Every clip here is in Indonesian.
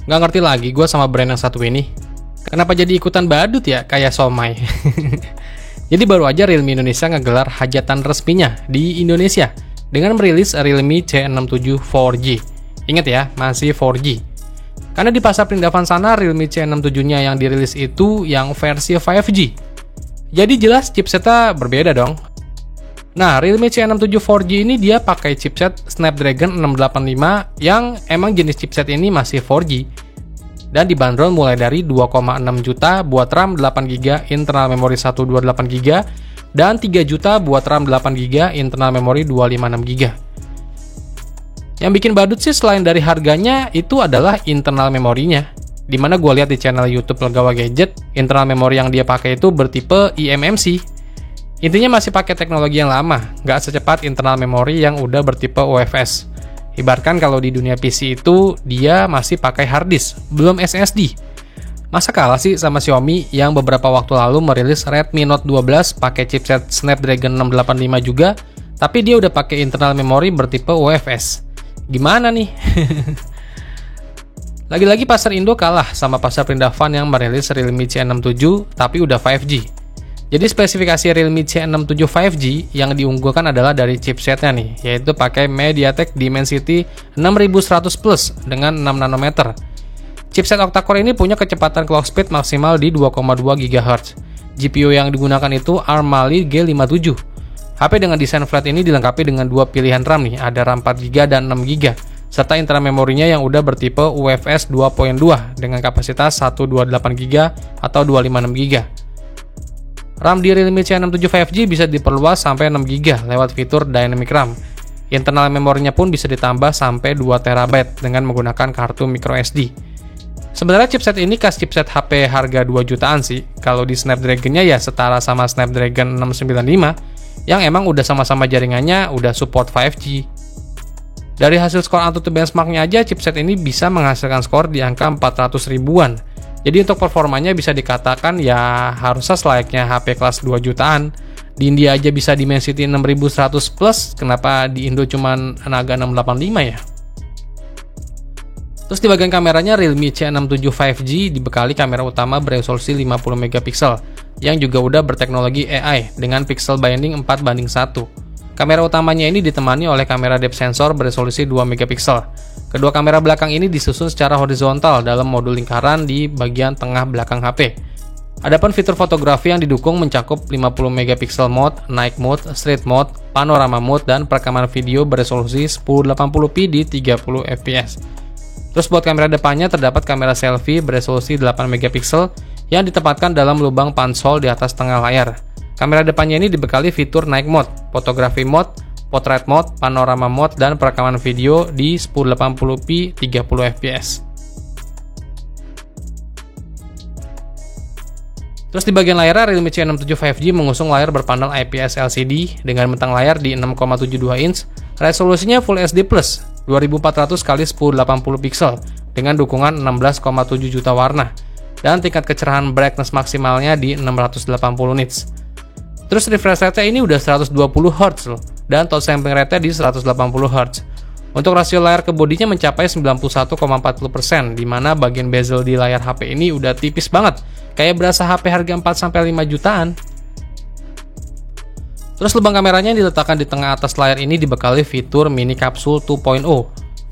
Nggak ngerti lagi gue sama brand yang satu ini. Kenapa jadi ikutan badut ya, kayak somai? Jadi baru aja Realme Indonesia ngegelar hajatan resminya di Indonesia dengan merilis Realme C67 4G. Ingat ya, masih 4G. Karena di pasar perindavan sana Realme C67-nya yang dirilis itu yang versi 5G. Jadi jelas chipsetnya berbeda dong. Nah, Realme C67 4G ini dia pakai chipset Snapdragon 685 yang emang jenis chipset ini masih 4G. Dan dibanderol mulai dari 2,6 juta buat RAM 8GB, internal memori 128GB, dan 3 juta buat RAM 8GB, internal memori 256GB. Yang bikin badut sih selain dari harganya itu adalah internal memorinya. Dimana gue lihat di channel YouTube Legawa Gadget, internal memori yang dia pakai itu bertipe eMMC. Intinya masih pakai teknologi yang lama, nggak secepat internal memori yang udah bertipe UFS. Ibaratkan kalau di dunia PC itu dia masih pakai hard disk, belum SSD. Masa kalah sih sama Xiaomi yang beberapa waktu lalu merilis Redmi Note 12 pakai chipset Snapdragon 685 juga, tapi dia udah pakai internal memori bertipe UFS. Gimana nih? Lagi-lagi pasar Indo kalah sama pasar perindavan yang merilis Realme C67 tapi udah 5G. Jadi spesifikasi Realme C67 5G yang diunggulkan adalah dari chipsetnya nih, yaitu pakai MediaTek Dimensity 6100 Plus dengan 6 nanometer. Chipset octa-core ini punya kecepatan clock speed maksimal di 2,2 GHz. GPU yang digunakan itu ARM Mali G57. HP dengan desain flat ini dilengkapi dengan dua pilihan RAM nih, ada RAM 4GB dan 6GB, serta internal memorinya yang udah bertipe UFS 2.2 dengan kapasitas 128GB atau 256GB. RAM di Realme C67 5G bisa diperluas sampai 6GB lewat fitur Dynamic RAM. Internal memorinya pun bisa ditambah sampai 2TB dengan menggunakan kartu microSD. Sebenarnya chipset ini khas chipset HP harga 2 jutaan sih. Kalau di Snapdragon-nya ya setara sama Snapdragon 695 yang emang udah sama-sama jaringannya udah support 5G. Dari hasil skor AnTuTu benchmark-nya aja chipset ini bisa menghasilkan skor di angka 400 ribuan. Jadi untuk performanya bisa dikatakan ya harusnya selayaknya HP kelas 2 jutaan. Di India aja bisa Dimensity 6100 Plus, kenapa di Indo cuman Naga 685 ya? Terus di bagian kameranya Realme C67 5G dibekali kamera utama beresolusi 50MP yang juga udah berteknologi AI dengan pixel binding 4:1. Kamera utamanya ini ditemani oleh kamera depth sensor beresolusi 2MP. Kedua kamera belakang ini disusun secara horizontal dalam modul lingkaran di bagian tengah belakang HP. Adapun fitur fotografi yang didukung mencakup 50MP mode, night mode, street mode, panorama mode, dan perekaman video beresolusi 1080p di 30fps. Terus buat kamera depannya terdapat kamera selfie beresolusi 8MP yang ditempatkan dalam lubang punch hole di atas tengah layar. Kamera depannya ini dibekali fitur night mode, fotografi mode, portrait mode, panorama mode, dan perekaman video di 1080p 30fps. Terus di bagian layar Realme C67 5G mengusung layar berpanel IPS LCD dengan bentang layar di 6,72 inch, resolusinya Full HD+, 2400 x 1080 pixel dengan dukungan 16,7 juta warna, dan tingkat kecerahan brightness maksimalnya di 680 nits. Terus refresh rate-nya ini udah 120 Hz loh, dan touch sampling rate-nya di 180 Hz. Untuk rasio layar ke bodinya mencapai 91,40%, di mana bagian bezel di layar HP ini udah tipis banget, kayak berasa HP harga 4-5 jutaan. Terus lubang kameranya yang diletakkan di tengah atas layar ini dibekali fitur mini kapsul 2.0.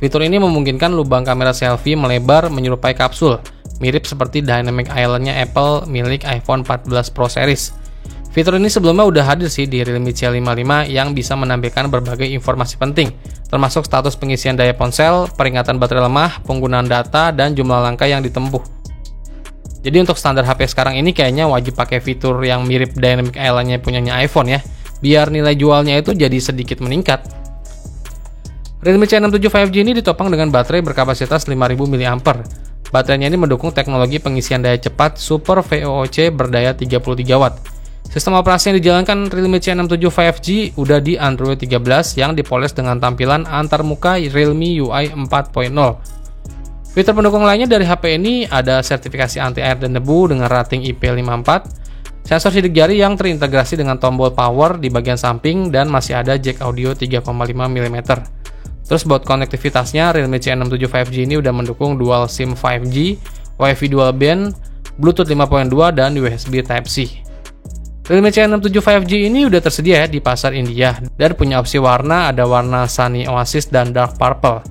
Fitur ini memungkinkan lubang kamera selfie melebar menyerupai kapsul, mirip seperti Dynamic Island-nya Apple milik iPhone 14 Pro Series. Fitur ini sebelumnya udah hadir sih di Realme C55 yang bisa menampilkan berbagai informasi penting, termasuk status pengisian daya ponsel, peringatan baterai lemah, penggunaan data, dan jumlah langkah yang ditempuh. Jadi untuk standar HP sekarang ini kayaknya wajib pakai fitur yang mirip Dynamic Island-nya punyanya iPhone ya, biar nilai jualnya itu jadi sedikit meningkat. Realme C67 5G ini ditopang dengan baterai berkapasitas 5000 mAh. Baterainya ini mendukung teknologi pengisian daya cepat Super VOOC berdaya 33W. Sistem operasi yang dijalankan Realme C67 5G udah di Android 13 yang dipoles dengan tampilan antarmuka Realme UI 4.0. Fitur pendukung lainnya dari HP ini ada sertifikasi anti-air dan debu dengan rating IP54, sensor sidik jari yang terintegrasi dengan tombol power di bagian samping, dan masih ada jack audio 3,5 mm. Terus buat konektivitasnya, Realme C67 5G ini udah mendukung dual SIM 5G, Wi-Fi dual band, Bluetooth 5.2, dan USB Type-C. Realme C67 5G ini udah tersedia di pasar India dan punya opsi warna, ada warna Sunny Oasis dan Dark Purple.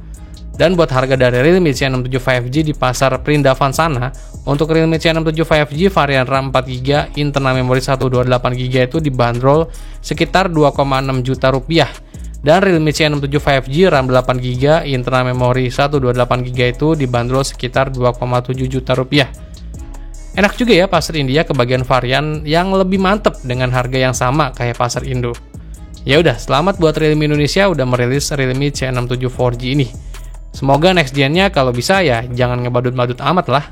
Dan buat harga dari Realme C67 5G di pasar Perindavan sana, untuk Realme C67 5G varian RAM 4GB, internal memori 128GB itu dibanderol sekitar 2,6 juta rupiah. Dan Realme C67 5G RAM 8GB, internal memori 128GB itu dibanderol sekitar 2,7 juta rupiah. Enak juga ya pasar India kebagian varian yang lebih mantep dengan harga yang sama kayak pasar Indo. Ya udah, selamat buat Realme Indonesia udah merilis Realme C67 4G ini. Semoga next gen-nya kalau bisa ya jangan ngebadut-badut amat lah.